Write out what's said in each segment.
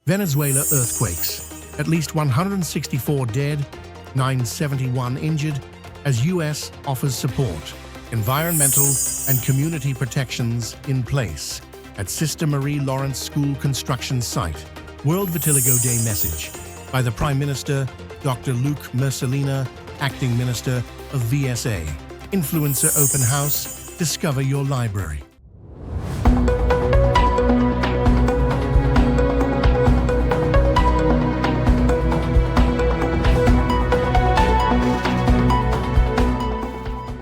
Venezuela earthquakes. At least 164 dead, 971 injured, as U.S. offers support. Environmental and community protections in place at Sister Marie Lawrence School construction site. World Vitiligo Day message by the Prime Minister, Dr. Luc Mercelina, Acting Minister of VSA. Influencer Open House, discover your library.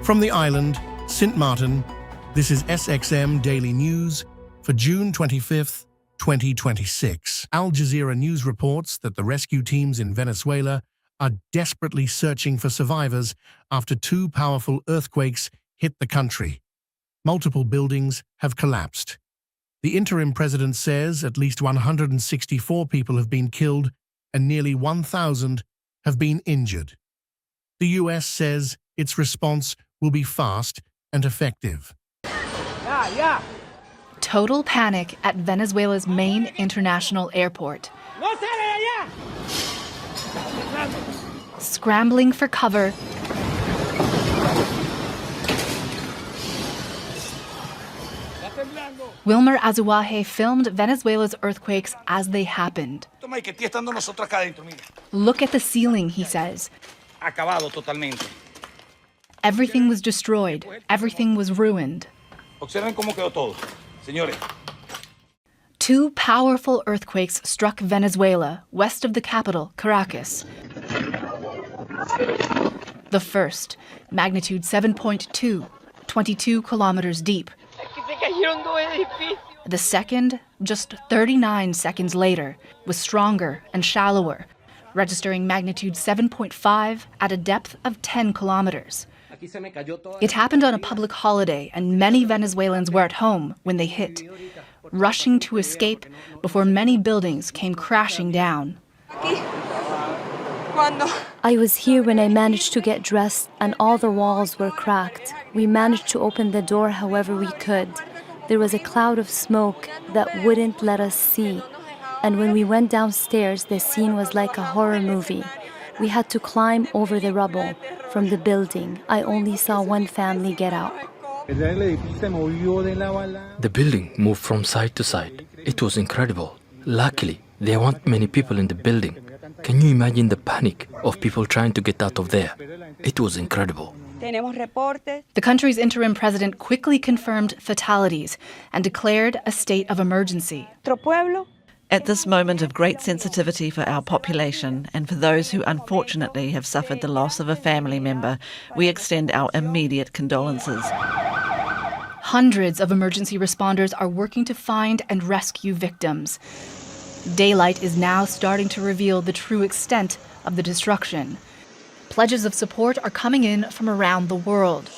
From the island, Sint Maarten, this is SXM Daily News for June 25th, 2026. Al Jazeera News reports that the rescue teams in Venezuela are desperately searching for survivors after two powerful earthquakes hit the country. Multiple buildings have collapsed. The interim president says at least 164 people have been killed and nearly 1,000 have been injured. The U.S. says its response will be fast and effective. Total panic at Venezuela's main international airport. Scrambling for cover. Wilmer Azuaje filmed Venezuela's earthquakes as they happened. Look at the ceiling, he says. Everything was destroyed. Everything was ruined. Two powerful earthquakes struck Venezuela, west of the capital, Caracas. The first, magnitude 7.2, 22 kilometers deep. The second, just 39 seconds later, was stronger and shallower, registering magnitude 7.5 at a depth of 10 kilometers. It happened on a public holiday, and many Venezuelans were at home when they hit, rushing to escape before many buildings came crashing down. I was here when I managed to get dressed, and all the walls were cracked. We managed to open the door however we could. There was a cloud of smoke that wouldn't let us see. And when we went downstairs, the scene was like a horror movie. We had to climb over the rubble from the building. I only saw one family get out. The building moved from side to side. It was incredible. Luckily, there weren't many people in the building. Can you imagine the panic of people trying to get out of there? It was incredible. The country's interim president quickly confirmed fatalities and declared a state of emergency. At this moment of great sensitivity for our population and for those who unfortunately have suffered the loss of a family member, we extend our immediate condolences. Hundreds of emergency responders are working to find and rescue victims. Daylight is now starting to reveal the true extent of the destruction. Pledges of support are coming in from around the world,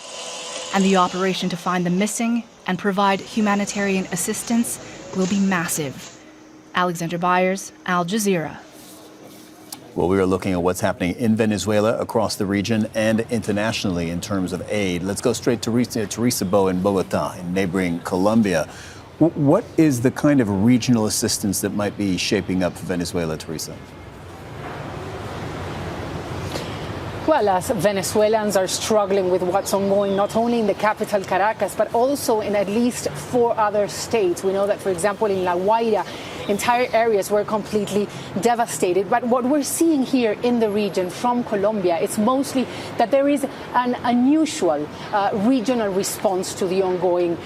and the operation to find the missing and provide humanitarian assistance will be massive. Alexander Byers, Al Jazeera. Well, we are looking at what's happening in Venezuela, across the region, and internationally in terms of aid. Let's go straight to Teresa Bo in Bogota, in neighboring Colombia. What is the kind of regional assistance that might be shaping up for Venezuela, Teresa? Well, as Venezuelans are struggling with what's ongoing, not only in the capital, Caracas, but also in at least 4 other states. We know that, for example, in La Guaira, entire areas were completely devastated. But what we're seeing here in the region from Colombia, it's mostly that there is an unusual regional response to the ongoing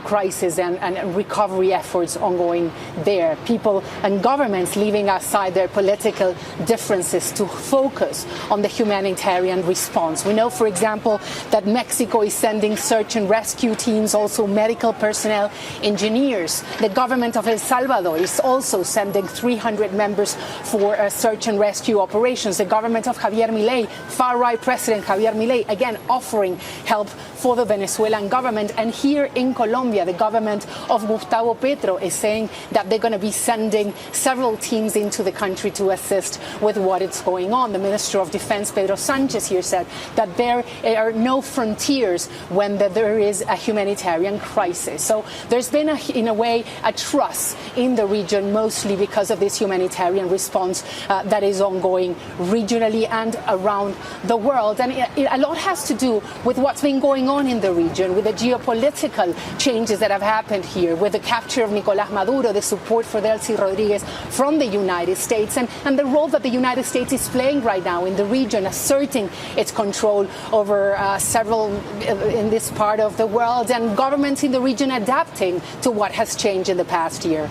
crisis and recovery efforts ongoing there. People and governments leaving aside their political differences to focus on the humanitarian response. We know, for example, that Mexico is sending search and rescue teams, also medical personnel, engineers. The government of El Salvador is also sending 300 members for search and rescue operations. The government of Javier Milei, far-right President Javier Milei, again offering help for the Venezuelan government. And here in Colombia, the government of Gustavo Petro is saying that they're going to be sending several teams into the country to assist with what is going on. The Minister of Defense, Pedro Sanchez, here said that there are no frontiers when there is a humanitarian crisis. So there's been, in a way, a truce in in the region, mostly because of this humanitarian response that is ongoing regionally and around the world. And a lot has to do with what's been going on in the region, with the geopolitical changes that have happened here, with the capture of Nicolás Maduro, the support for Delcy Rodriguez from the United States, and the role that the United States is playing right now in the region, asserting its control over several in this part of the world, and governments in the region adapting to what has changed in the past year.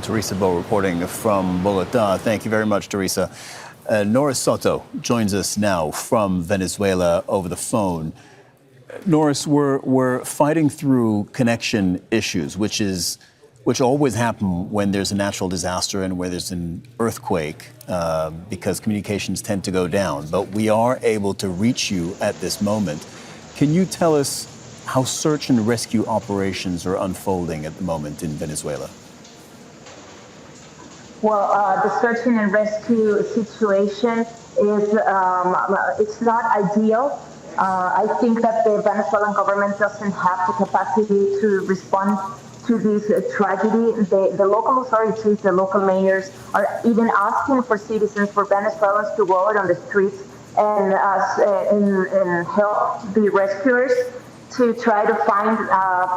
Teresa Bo reporting from Bogota. Thank you very much, Teresa. Norris Soto joins us now from Venezuela over the phone. Norris, we're fighting through connection issues, which always happen when there's a natural disaster and where there's an earthquake, because communications tend to go down. But we are able to reach you at this moment. Can you tell us how search and rescue operations are unfolding at the moment in Venezuela? Well, the search and rescue situation is it's not ideal. I think that the Venezuelan government doesn't have the capacity to respond to this tragedy. The local authorities, the local mayors are even asking for citizens, for Venezuelans to go out on the streets and help the rescuers to try to find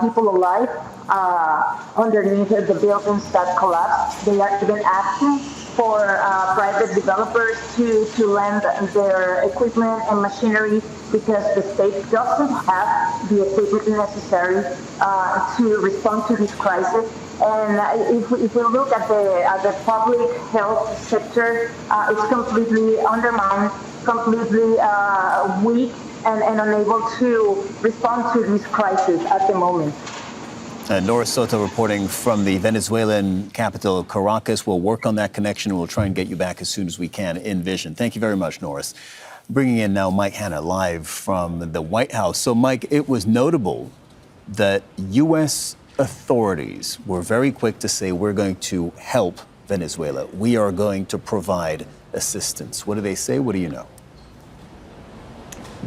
people alive underneath the buildings that collapsed. They are even asking for private developers to lend their equipment and machinery, because the state doesn't have the equipment necessary to respond to this crisis. And if we look at the public health sector, it's completely undermined, completely weak, and unable to respond to this crisis at the moment. Norris Soto reporting from the Venezuelan capital, Caracas. We'll work on that connection and we'll try and get you back as soon as we can in Vision. Thank you very much, Norris. Bringing in now Mike Hanna live from the White House. So, Mike, it was notable that U.S. authorities were very quick to say, we're going to help Venezuela. We are going to provide assistance. What do they say? What do you know?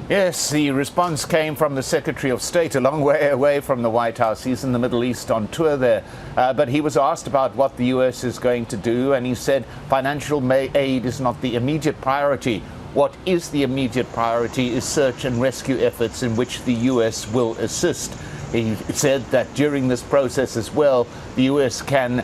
Yes, the response came from the Secretary of State, a long way away from the White House. He's in the Middle East on tour there. But he was asked about what the U.S. is going to do, and he said financial aid is not the immediate priority. What is the immediate priority is search and rescue efforts in which the U.S. will assist. He said that during this process as well, the U.S. can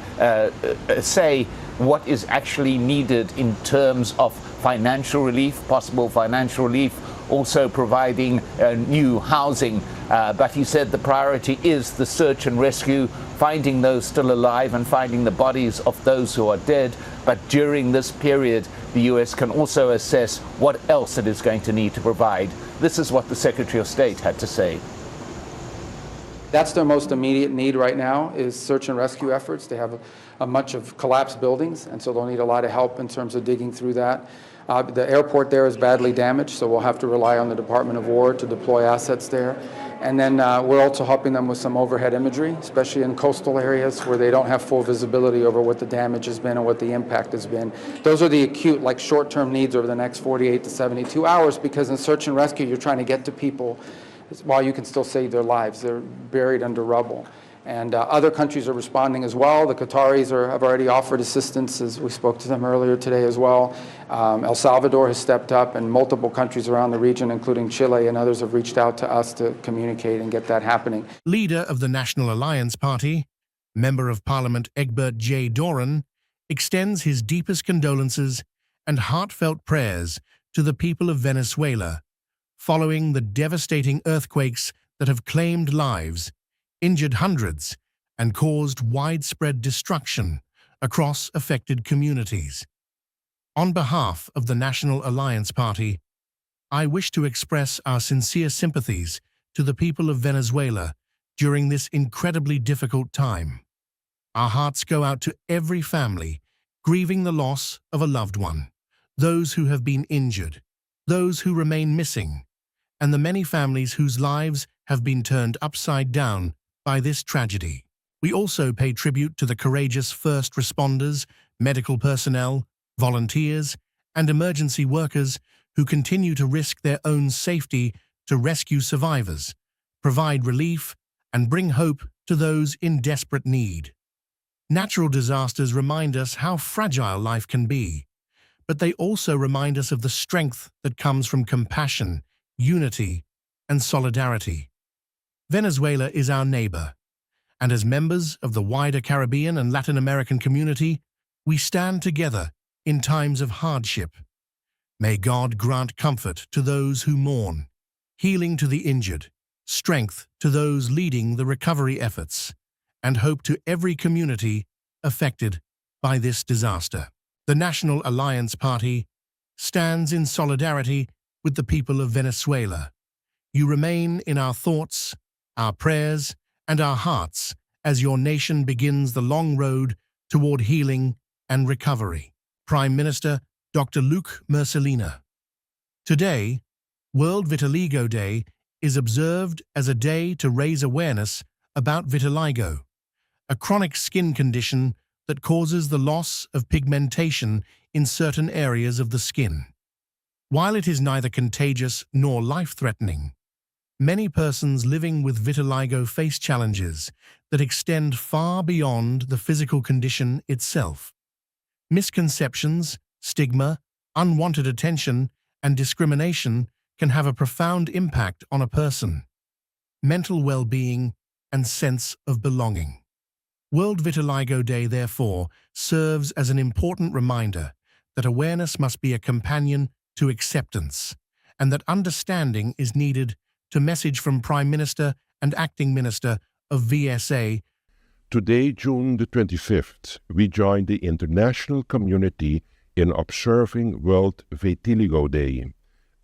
say what is actually needed in terms of financial relief, possible financial relief, also providing new housing. But he said the priority is the search and rescue, finding those still alive and finding the bodies of those who are dead. But during this period, the U.S. can also assess what else it is going to need to provide. This is what the Secretary of State had to say. That's their most immediate need right now, is search and rescue efforts. They have a much of collapsed buildings, and so they'll need a lot of help in terms of digging through that. The airport there is badly damaged, so we'll have to rely on the Department of War to deploy assets there. And then we're also helping them with some overhead imagery, especially in coastal areas where they don't have full visibility over what the damage has been and what the impact has been. Those are the acute, like short-term needs over the next 48 to 72 hours, because in search and rescue, you're trying to get to people while you can still save their lives. They're buried under rubble. And other countries are responding as well. The Qataris have already offered assistance, as we spoke to them earlier today as well. El Salvador has stepped up, and multiple countries around the region, including Chile and others, have reached out to us to communicate and get that happening. Leader of the National Alliance Party, Member of Parliament Egbert J. Doran, extends his deepest condolences and heartfelt prayers to the people of Venezuela following the devastating earthquakes that have claimed lives, injured hundreds, and caused widespread destruction across affected communities. On behalf of the National Alliance Party, I wish to express our sincere sympathies to the people of Venezuela during this incredibly difficult time. Our hearts go out to every family grieving the loss of a loved one, those who have been injured, those who remain missing, and the many families whose lives have been turned upside down by this tragedy. We also pay tribute to the courageous first responders, medical personnel, volunteers, and emergency workers who continue to risk their own safety to rescue survivors, provide relief, and bring hope to those in desperate need. Natural disasters remind us how fragile life can be, but they also remind us of the strength that comes from compassion, unity, and solidarity. Venezuela is our neighbor, and as members of the wider Caribbean and Latin American community, we stand together in times of hardship. May God grant comfort to those who mourn, healing to the injured, strength to those leading the recovery efforts, and hope to every community affected by this disaster. The National Alliance Party stands in solidarity with the people of Venezuela. You remain in our thoughts, our prayers, and our hearts as your nation begins the long road toward healing and recovery. Prime Minister Dr. Luc Mercelina. Today, World Vitiligo Day is observed as a day to raise awareness about vitiligo, a chronic skin condition that causes the loss of pigmentation in certain areas of the skin. While it is neither contagious nor life-threatening, many persons living with vitiligo face challenges that extend far beyond the physical condition itself. Misconceptions, stigma, unwanted attention, and discrimination can have a profound impact on a person, mental well-being, and sense of belonging. World Vitiligo Day, therefore, serves as an important reminder that awareness must be a companion to acceptance, and that understanding is needed to message from Prime Minister and Acting Minister of VSA. Today, June the 25th, we join the international community in observing World Vitiligo Day,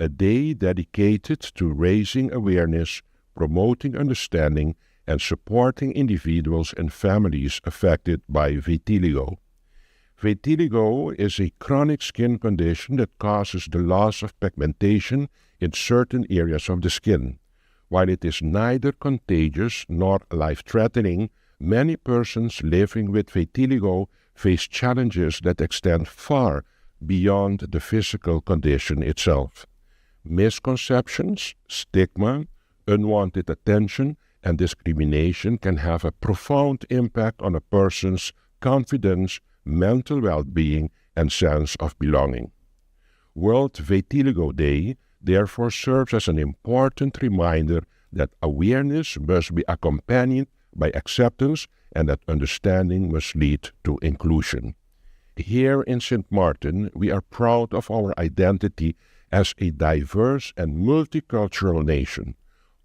a day dedicated to raising awareness, promoting understanding, and supporting individuals and families affected by vitiligo. Vitiligo is a chronic skin condition that causes the loss of pigmentation in certain areas of the skin. While it is neither contagious nor life-threatening, many persons living with vitiligo face challenges that extend far beyond the physical condition itself. Misconceptions, stigma, unwanted attention, and discrimination can have a profound impact on a person's confidence, mental well-being, and sense of belonging. World Vitiligo Day therefore serves as an important reminder that awareness must be accompanied by acceptance and that understanding must lead to inclusion. Here in St. Martin, we are proud of our identity as a diverse and multicultural nation.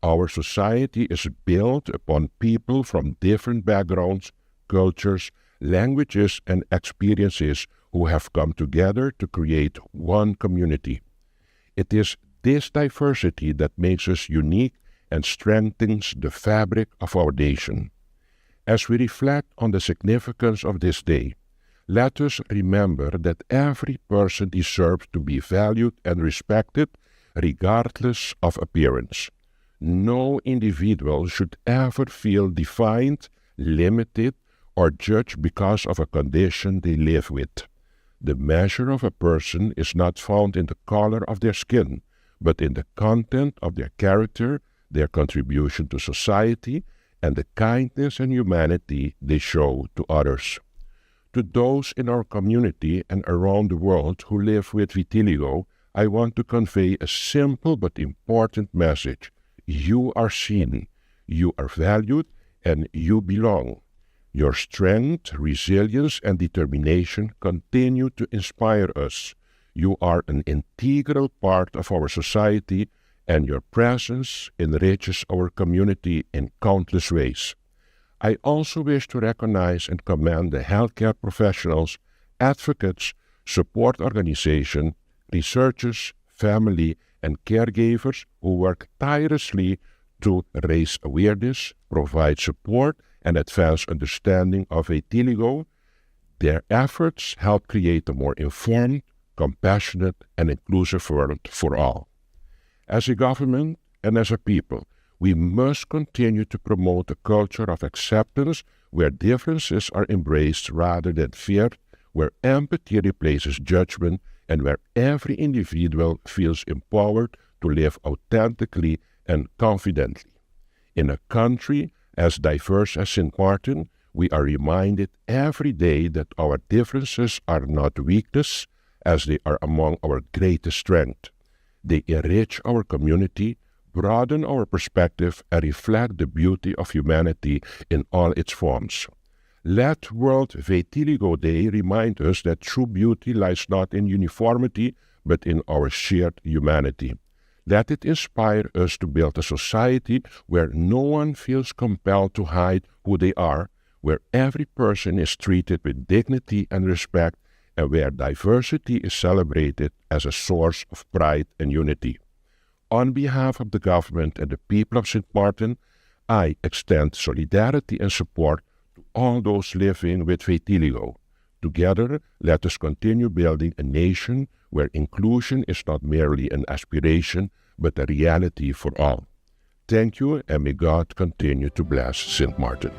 Our society is built upon people from different backgrounds, cultures, languages, and experiences who have come together to create one community. It is this diversity that makes us unique and strengthens the fabric of our nation. As we reflect on the significance of this day, let us remember that every person deserves to be valued and respected regardless of appearance. No individual should ever feel defined, limited, or judged because of a condition they live with. The measure of a person is not found in the color of their skin, but in the content of their character, their contribution to society, and the kindness and humanity they show to others. To those in our community and around the world who live with vitiligo, I want to convey a simple but important message. You are seen, you are valued, and you belong. Your strength, resilience, and determination continue to inspire us. You are an integral part of our society, and your presence enriches our community in countless ways. I also wish to recognize and commend the healthcare professionals, advocates, support organizations, researchers, family, and caregivers who work tirelessly to raise awareness, provide support, and advance understanding of vitiligo. Their efforts help create a more informed, compassionate, and inclusive world for all. As a government and as a people, we must continue to promote a culture of acceptance where differences are embraced rather than feared, where empathy replaces judgment, and where every individual feels empowered to live authentically and confidently. In a country as diverse as St. Martin, we are reminded every day that our differences are not weakness, as they are among our greatest strength. They enrich our community, broaden our perspective, and reflect the beauty of humanity in all its forms. Let World Vitiligo Day remind us that true beauty lies not in uniformity, but in our shared humanity. Let it inspire us to build a society where no one feels compelled to hide who they are, where every person is treated with dignity and respect, and where diversity is celebrated as a source of pride and unity. On behalf of the government and the people of St. Martin, I extend solidarity and support to all those living with vitiligo. Together, let us continue building a nation where inclusion is not merely an aspiration, but a reality for all. Thank you, and may God continue to bless St. Martin.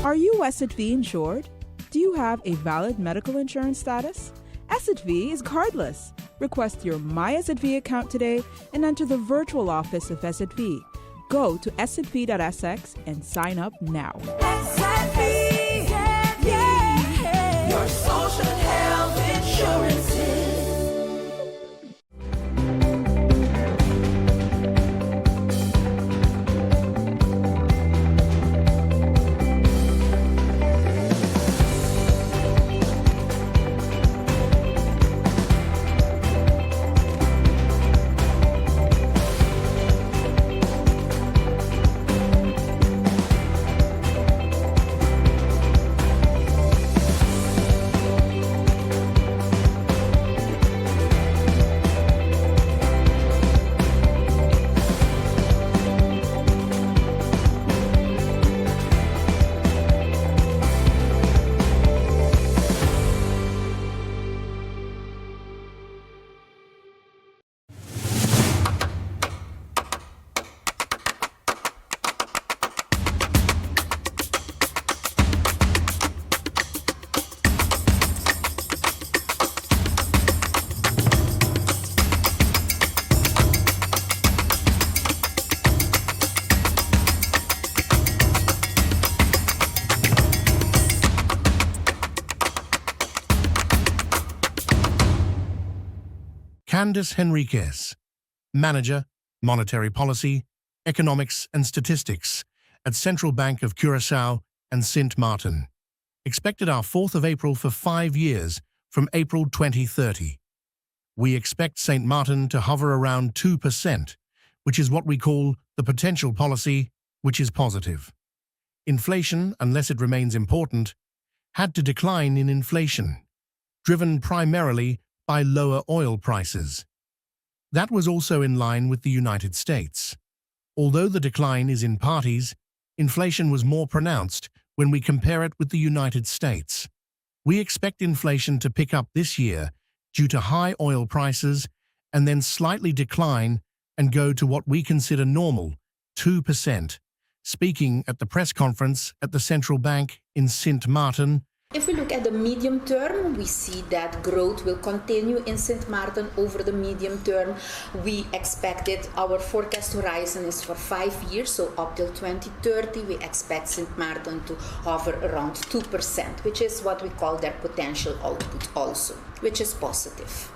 Are you SXM insured? Do you have a valid medical insurance status? SXM is cardless. Request your My SXM account today and enter the virtual office of SXM. Go to sxv.sx and sign up now. SXM, yeah. Your social and health insurances. Candice Henriquez, Manager, Monetary Policy, Economics and Statistics at Central Bank of Curaçao and Sint Maarten. Expected our 4th of April for 5 years from April 2030. We expect St. Martin to hover around 2%, which is what we call the potential policy, which is positive. Inflation, unless it remains important, had to decline in inflation, driven primarily by lower oil prices. That was also in line with the United States. Although the decline is in parties, inflation was more pronounced when we compare it with the United States. We expect inflation to pick up this year due to high oil prices and then slightly decline and go to what we consider normal, 2%. Speaking at the press conference at the Central Bank in Sint Maarten, if we look at the medium term, we see that growth will continue in St. Martin over the medium term. We expected our forecast horizon is for 5 years, so up till 2030, we expect St. Martin to hover around 2%, which is what we call their potential output also, which is positive.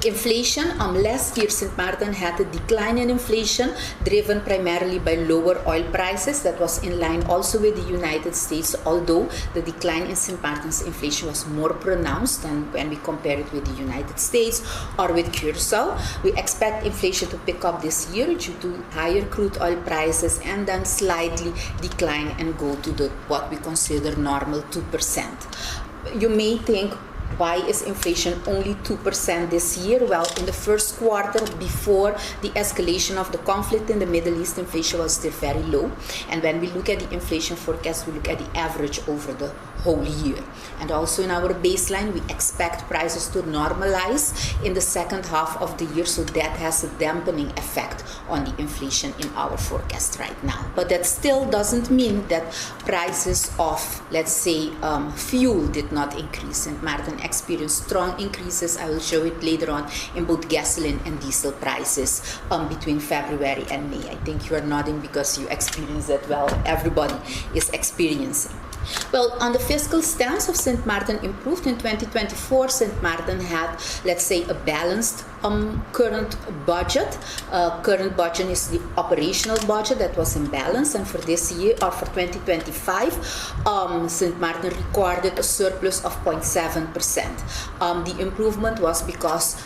Inflation, last year St. Martin had a decline in inflation driven primarily by lower oil prices. That was in line also with the United States, although the decline in St. Martin's inflation was more pronounced than when we compare it with the United States or with Curaçao. We expect inflation to pick up this year due to higher crude oil prices and then slightly decline and go to the what we consider normal 2%. You may think, Why is inflation only 2% this year? Well, in the first quarter, before the escalation of the conflict in the Middle East, inflation was still very low. And when we look at the inflation forecast, we look at the average over the whole year. And also in our baseline, we expect prices to normalize in the second half of the year, so that has a dampening effect on the inflation in our forecast right now. But that still doesn't mean that prices of, let's say, fuel did not increase. St. Maarten experienced strong increases. I will show it later on in both gasoline and diesel prices between February and May. I think you are nodding because you experience that. Well, everybody is experiencing. Well, on the fiscal stance of St. Maarten improved in 2024. St. Maarten had, let's say, a balanced current budget. Current budget is the operational budget that was in balance, and for this year, or for 2025, St. Maarten recorded a surplus of 0.7%. The improvement was because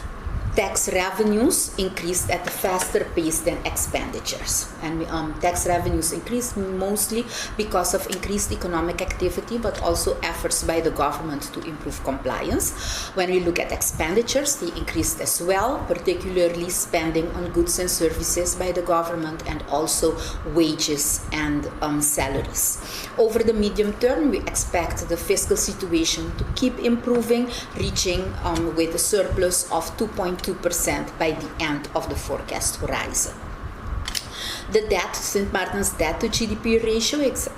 tax revenues increased at a faster pace than expenditures. And tax revenues increased mostly because of increased economic activity, but also efforts by the government to improve compliance. When we look at expenditures, they increased as well, particularly spending on goods and services by the government, and also wages and salaries. Over the medium term, we expect the fiscal situation to keep improving, reaching with a surplus of 2.2% by the end of the forecast horizon. The debt, St. Maarten's debt to GDP ratio is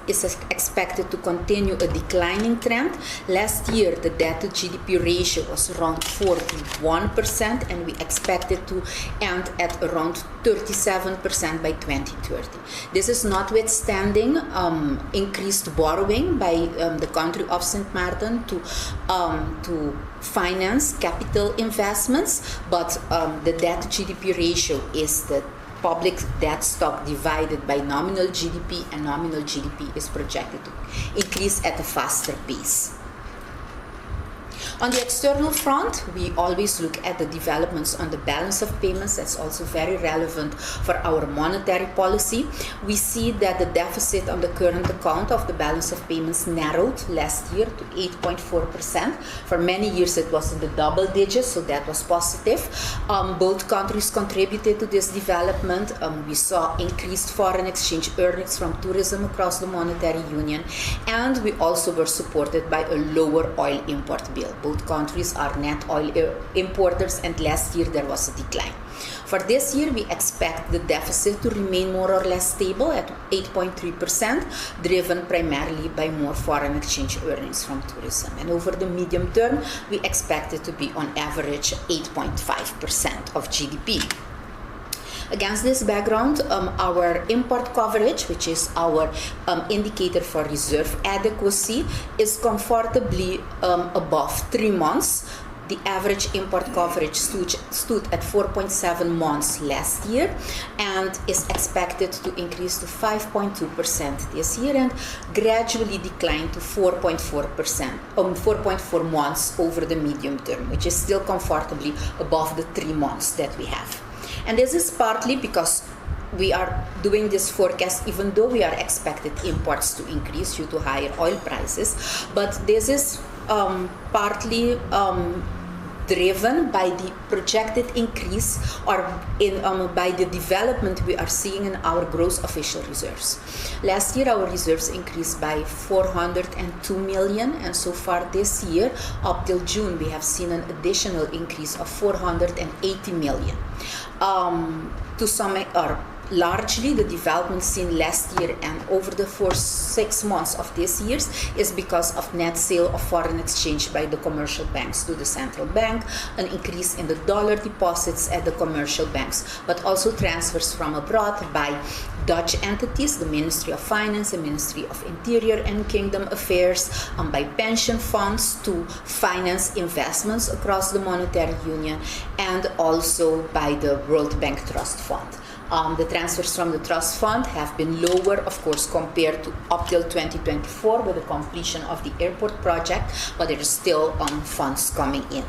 expected to continue a declining trend. Last year, the debt to GDP ratio was around 41%, and we expect it to end at around 37% by 2030. This is notwithstanding increased borrowing by the country of St. Maarten to finance capital investments, but the debt to GDP ratio is the public debt stock divided by nominal GDP, and nominal GDP is projected to increase at a faster pace. On the external front, we always look at the developments on the balance of payments. That's also very relevant for our monetary policy. We see that the deficit on the current account of the balance of payments narrowed last year to 8.4%. For many years it was in the double digits, so that was positive. Both countries contributed to this development. We saw increased foreign exchange earnings from tourism across the monetary union, and we also were supported by a lower oil import bill. Both countries are net oil importers, and last year there was a decline. For this year, we expect the deficit to remain more or less stable at 8.3%, driven primarily by more foreign exchange earnings from tourism. And over the medium term, we expect it to be on average 8.5% of GDP. Against this background, our import coverage, which is our indicator for reserve adequacy, is comfortably above 3 months. The average import coverage stood at 4.7 months last year and is expected to increase to 5.2% this year and gradually decline to 4.4 months over the medium term, which is still comfortably above the 3 months that we have. And this is partly because we are doing this forecast even though we are expected imports to increase due to higher oil prices, but this is partly driven by the projected increase or by the development we are seeing in our gross official reserves. Last year, our reserves increased by 402 million, and so far this year, up till June, we have seen an additional increase of 480 million. Largely, the development seen last year and over the first 6 months of this year is because of net sale of foreign exchange by the commercial banks to the central bank, an increase in the dollar deposits at the commercial banks, but also transfers from abroad by Dutch entities, the Ministry of Finance, the Ministry of Interior and Kingdom Affairs, by pension funds to finance investments across the monetary union, and also by the World Bank Trust Fund. The transfers from the trust fund have been lower, of course, compared to up till 2024 with the completion of the airport project, but there are still funds coming in.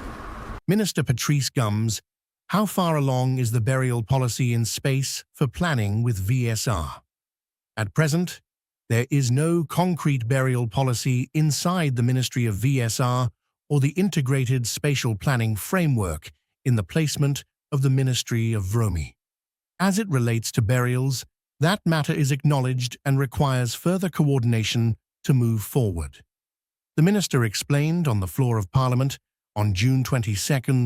Minister Patrice Gums, how far along is the burial policy in space for planning with VSR? At present, there is no concrete burial policy inside the Ministry of VSR or the integrated spatial planning framework in the placement of the Ministry of VROMI. As it relates to burials, that matter is acknowledged and requires further coordination to move forward. The Minister explained on the floor of Parliament on June 22,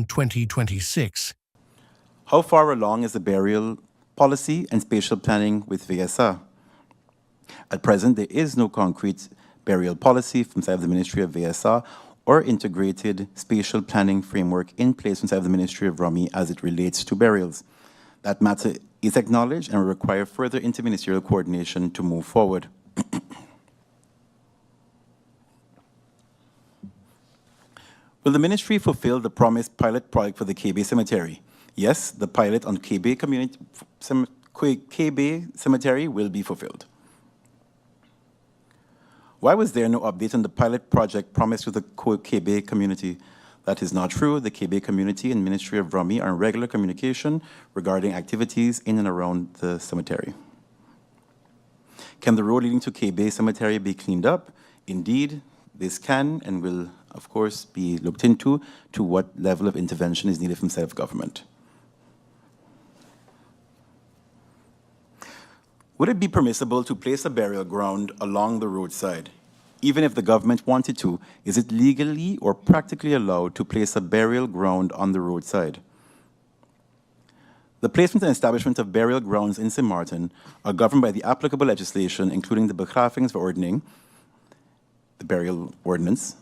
2026. How far along is the burial policy and spatial planning with VSA? At present, there is no concrete burial policy from side of the Ministry of VSA or integrated spatial planning framework in place from side of the Ministry of VROMI as it relates to burials. That matter is acknowledged and will require further interministerial coordination to move forward. Will the Ministry fulfill the promised pilot project for the KB Cemetery? Yes, the pilot on KB Cemetery will be fulfilled. Why was there no update on the pilot project promised to the KB community? That is not true. The KB community and Ministry of VROMI are in regular communication regarding activities in and around the cemetery. Can the road leading to KB Cemetery be cleaned up? Indeed, this can and will, of course, be looked into to what level of intervention is needed from side of government. Would it be permissible to place a burial ground along the roadside? Even if the government wanted to, is it legally or practically allowed to place a burial ground on the roadside? The placement and establishment of burial grounds in St. Martin are governed by the applicable legislation, including the Begravingsverordening, the burial ordinance.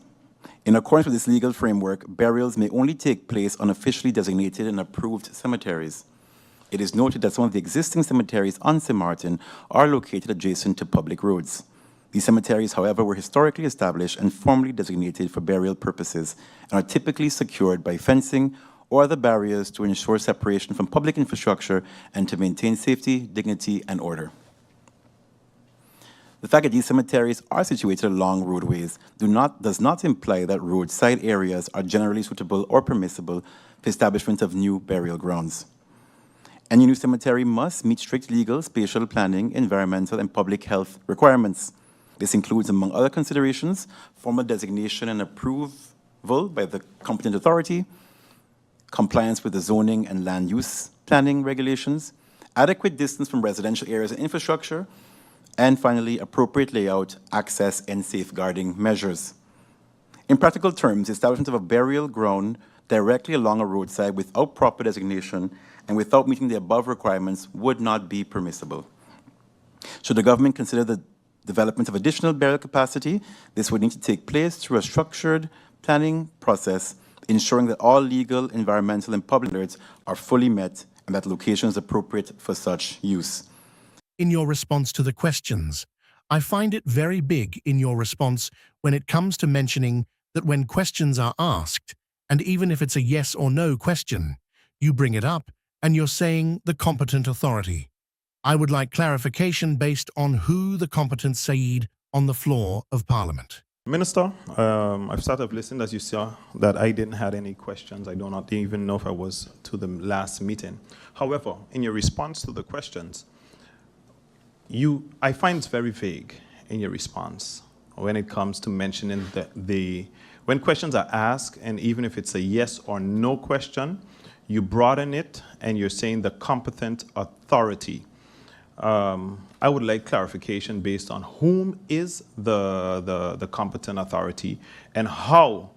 In accordance with this legal framework, burials may only take place on officially designated and approved cemeteries. It is noted that some of the existing cemeteries on St. Martin are located adjacent to public roads. These cemeteries, however, were historically established and formally designated for burial purposes and are typically secured by fencing or other barriers to ensure separation from public infrastructure and to maintain safety, dignity, and order. The fact that these cemeteries are situated along roadways does not imply that roadside areas are generally suitable or permissible for establishment of new burial grounds. Any new cemetery must meet strict legal, spatial planning, environmental, and public health requirements. This includes, among other considerations, formal designation and approval by the competent authority, compliance with the zoning and land use planning regulations, adequate distance from residential areas and infrastructure, and finally, appropriate layout, access, and safeguarding measures. In practical terms, the establishment of a burial ground directly along a roadside without proper designation and without meeting the above requirements would not be permissible. Should the government consider the development of additional burial capacity, this would need to take place through a structured planning process, ensuring that all legal, environmental, and public standards are fully met and that location is appropriate for such use. In your response to the questions, I find it very big in your response when it comes to mentioning that when questions are asked, and even if it's a yes or no question, you bring it up and you're saying the competent authority. I would like clarification based on who the competent said on the floor of Parliament. Minister, I've started listening, as you saw, that I didn't have any questions. I do not even know if I was to the last meeting. However, in your response to the questions, I find it's very vague in your response when it comes to mentioning when questions are asked, and even if it's a yes or no question, you broaden it and you're saying the competent authority. I would like clarification based on whom is the competent authority and how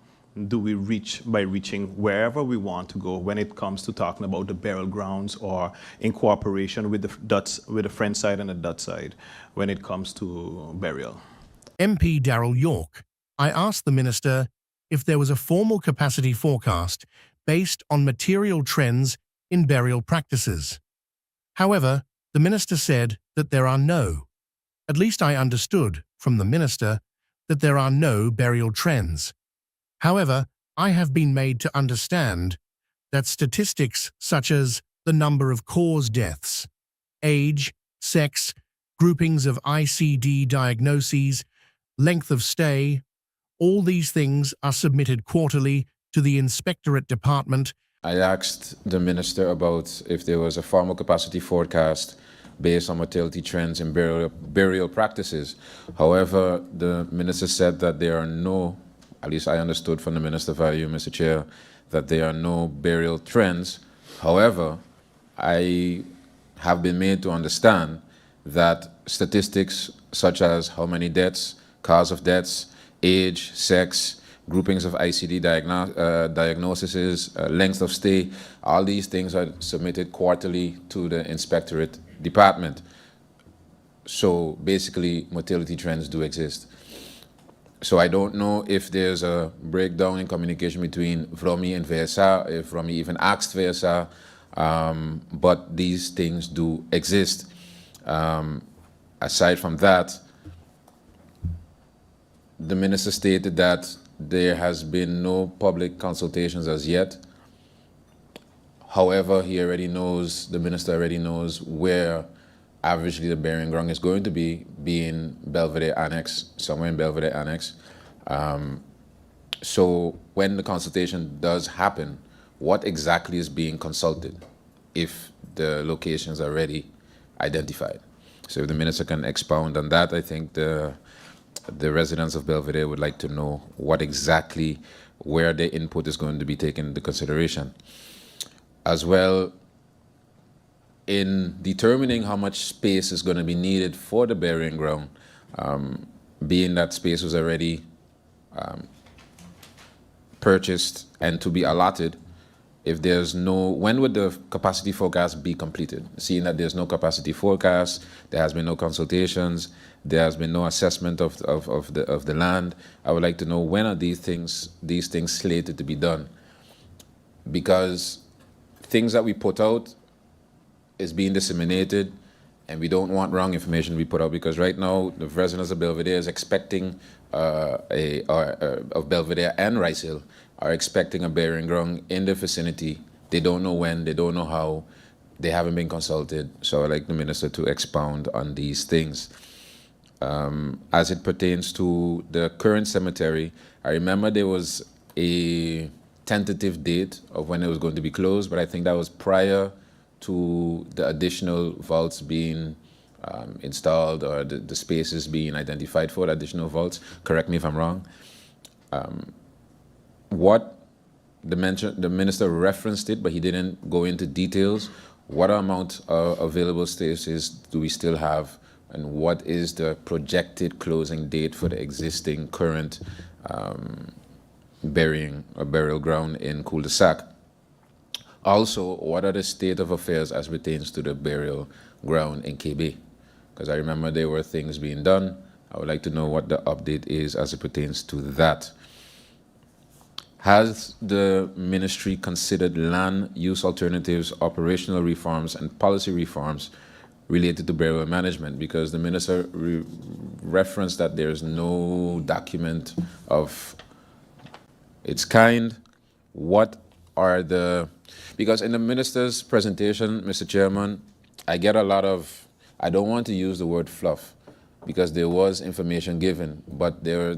do we reach by reaching wherever we want to go when it comes to talking about the burial grounds or in cooperation with the French side and the Dutch side when it comes to burial. MP Darrell York, I asked the Minister if there was a formal capacity forecast based on material trends in burial practices. However, the Minister said that there are no. At least I understood from the Minister that there are no burial trends. However, I have been made to understand that statistics such as the number of cause deaths, age, sex, groupings of ICD diagnoses, length of stay, all these things are submitted quarterly to the Inspectorate Department. I asked the Minister about if there was a formal capacity forecast based on mortality trends in burial practices. However, the Minister said that there are no at least I understood from the Minister via you, Mr. Chair, that there are no burial trends. However, I have been made to understand that statistics such as how many deaths, cause of deaths, age, sex, groupings of ICD diagnoses, length of stay, all these things are submitted quarterly to the Inspectorate Department. So basically, mortality trends do exist. So I don't know if there's a breakdown in communication between Vromi and VSA, if Vromi even asked VSA, but these things do exist. Aside from that, the minister stated that there has been no public consultations as yet. However, he already knows, the minister already knows where averagely the burying ground is going to be in Belvedere Annex, somewhere in Belvedere Annex. So when the consultation does happen, what exactly is being consulted if the locations are already identified? So if the minister can expound on that, I think the residents of Belvedere would like to know what exactly, where their input is going to be taken into consideration. As well, in determining how much space is going to be needed for the burying ground, being that space was already purchased and to be allotted, if there's no, when would the capacity forecast be completed? Seeing that there's no capacity forecast, there has been no consultations, there has been no assessment of the land, I would like to know when are these things slated to be done? Because things that we put out is being disseminated, and we don't want wrong information to be put out, because right now the residents of Belvedere is expecting of Belvedere and Rice Hill are expecting a burying ground in the vicinity. They don't know when, they don't know how, they haven't been consulted. So I'd like the minister to expound on these things. As it pertains to the current cemetery, I remember there was a tentative date of when it was going to be closed, but I think that was prior to the additional vaults being installed, or the spaces being identified for the additional vaults. Correct me if I'm wrong. What the minister referenced it, but he didn't go into details. What amount of available spaces do we still have, and what is the projected closing date for the existing current burial ground in cul-de-sac? Also, what are the state of affairs as pertains to the burial ground in KB? Because I remember there were things being done. I would like to know what the update is as it pertains to that. Has the ministry considered land use alternatives, operational reforms, and policy reforms related to burial management? Because the minister referenced that there's no document of its kind. What are the... Because in the minister's presentation, Mr. Chairman, I get a lot of... I don't want to use the word fluff, because there was information given, but they were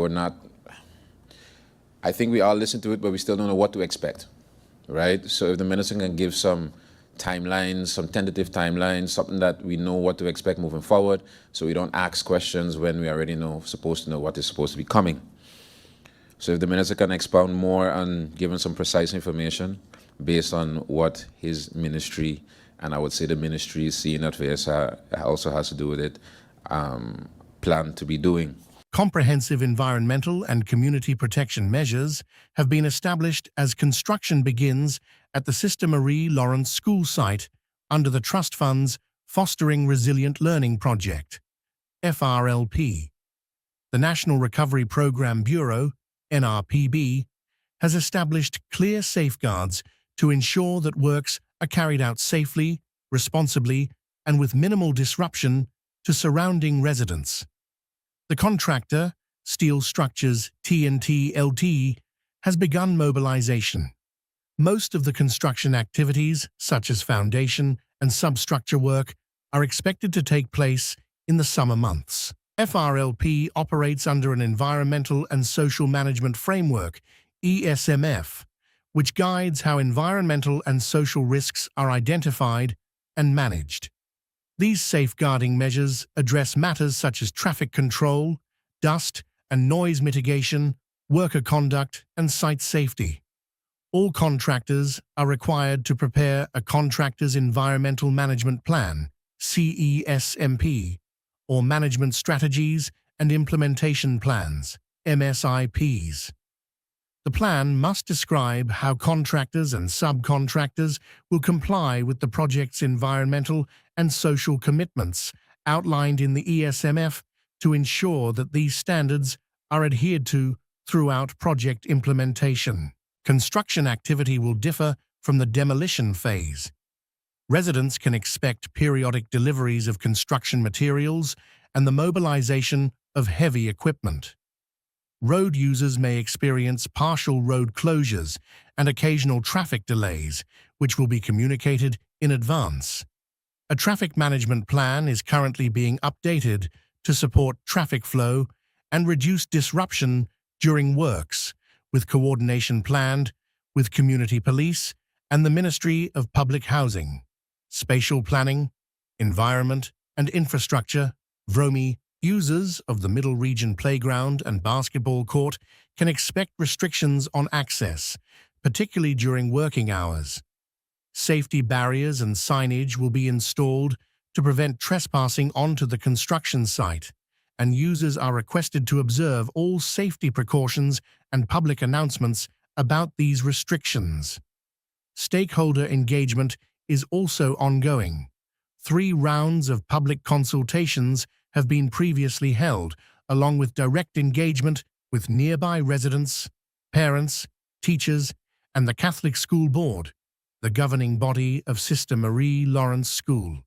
not... I think we all listen to it, but we still don't know what to expect, right? So if the minister can give some timelines, some tentative timelines, something that we know what to expect moving forward, so we don't ask questions when we already supposed to know what is supposed to be coming. So if the minister can expound more on giving some precise information based on what his ministry, and I would say the ministry, seeing that VSA also has to do with it, plan to be doing. Comprehensive environmental and community protection measures have been established as construction begins at the Sister Marie Lawrence School site under the Trust Fund's Fostering Resilient Learning Project, FRLP. The National Recovery Program Bureau, NRPB, has established clear safeguards to ensure that works are carried out safely, responsibly, and with minimal disruption to surrounding residents. The contractor, Steel Structures TNT LT, has begun mobilization. Most of the construction activities, such as foundation and substructure work, are expected to take place in the summer months. FRLP operates under an Environmental and Social Management Framework, ESMF, which guides how environmental and social risks are identified and managed. These safeguarding measures address matters such as traffic control, dust and noise mitigation, worker conduct, and site safety. All contractors are required to prepare a Contractor's Environmental Management Plan, CESMP, or Management Strategies and Implementation Plans, MSIPs. The plan must describe how contractors and subcontractors will comply with the project's environmental and social commitments outlined in the ESMF to ensure that these standards are adhered to throughout project implementation. Construction activity will differ from the demolition phase. Residents can expect periodic deliveries of construction materials and the mobilization of heavy equipment. Road users may experience partial road closures and occasional traffic delays, which will be communicated in advance. A traffic management plan is currently being updated to support traffic flow and reduce disruption during works, with coordination planned with community police and the Ministry of Public Housing, Spatial Planning, Environment and Infrastructure, VROMI. Users of the Middle Region Playground and Basketball Court can expect restrictions on access, particularly during working hours. Safety barriers and signage will be installed to prevent trespassing onto the construction site, and users are requested to observe all safety precautions and public announcements about these restrictions. Stakeholder engagement is also ongoing. 3 rounds of public consultations have been previously held, along with direct engagement with nearby residents, parents, teachers, and the Catholic School Board, the governing body of Sister Marie Lawrence School.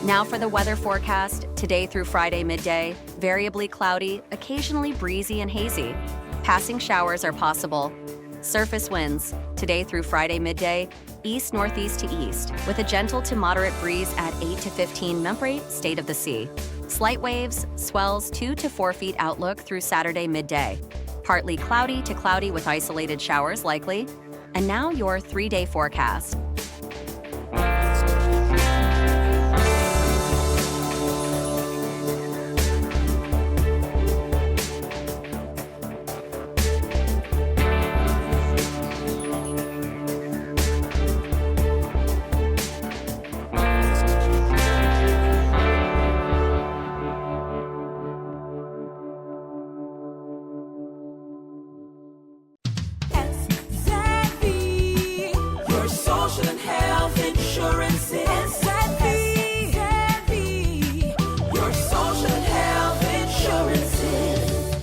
Now for the weather forecast, today through Friday midday, variably cloudy, occasionally breezy and hazy. Passing showers are possible. Surface winds, today through Friday midday, east-northeast to east, with a gentle to moderate breeze at 8 to 15 membrane, state of the sea. Slight waves, swells 2 to 4 feet outlook through Saturday midday. Partly cloudy to cloudy with isolated showers likely. And now your 3-day forecast.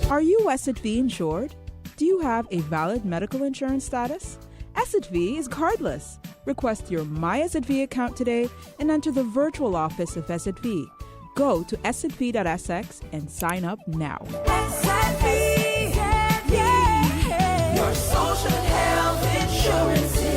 Are you SXM insured? Do you have a valid medical insurance status? SXM is cardless. Request your My SXM account today and enter the virtual office of SXM. Go to sxv.sx and sign up now. SXM, yeah. Your social and health insurances.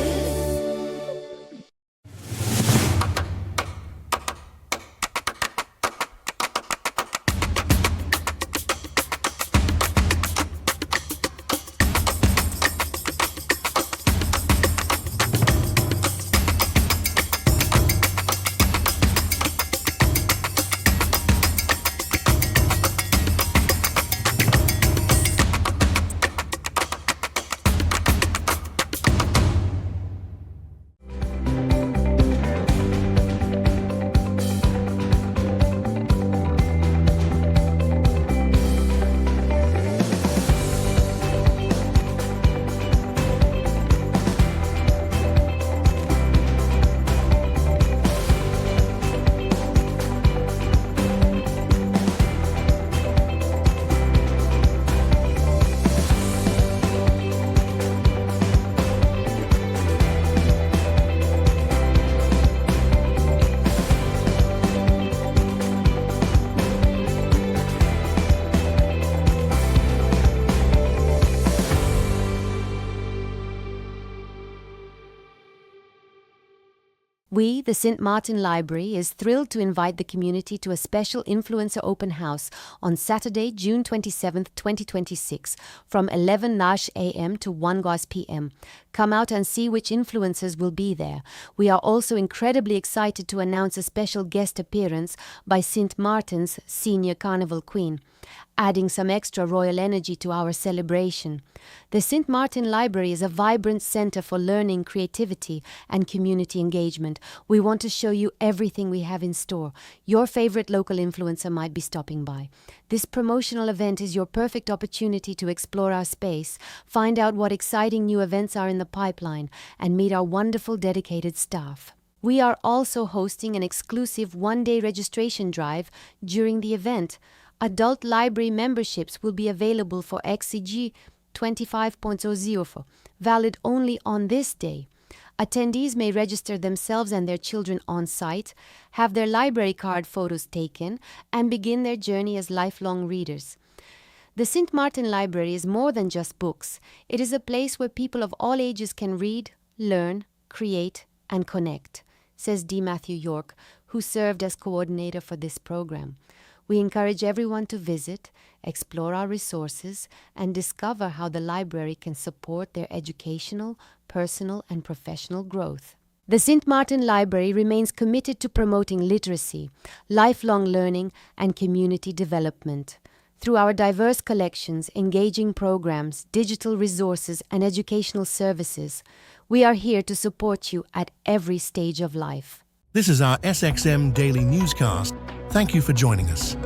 We, the St. Martin Library, is thrilled to invite the community to a special influencer open house on Saturday, June 27, 2026, from 11 a.m. to 1 p.m. Come out and see which influencers will be there. We are also incredibly excited to announce a special guest appearance by St. Martin's Senior Carnival Queen, adding some extra royal energy to our celebration. The St. Martin Library is a vibrant center for learning, creativity, and community engagement. We want to show you everything we have in store. Your favorite local influencer might be stopping by. This promotional event is your perfect opportunity to explore our space, find out what exciting new events are in the pipeline, and meet our wonderful dedicated staff. We are also hosting an exclusive one-day registration drive during the event. Adult library memberships will be available for XCG 25.00, valid only on this day. Attendees may register themselves and their children on site, have their library card photos taken, and begin their journey as lifelong readers. The St. Martin Library is more than just books. It is a place where people of all ages can read, learn, create, and connect, says D. Matthew York, who served as coordinator for this program. We encourage everyone to visit, explore our resources, and discover how the library can support their educational, personal, and professional growth. The St. Martin Library remains committed to promoting literacy, lifelong learning, and community development. Through our diverse collections, engaging programs, digital resources, and educational services, we are here to support you at every stage of life. This is our SXM Daily Newscast. Thank you for joining us.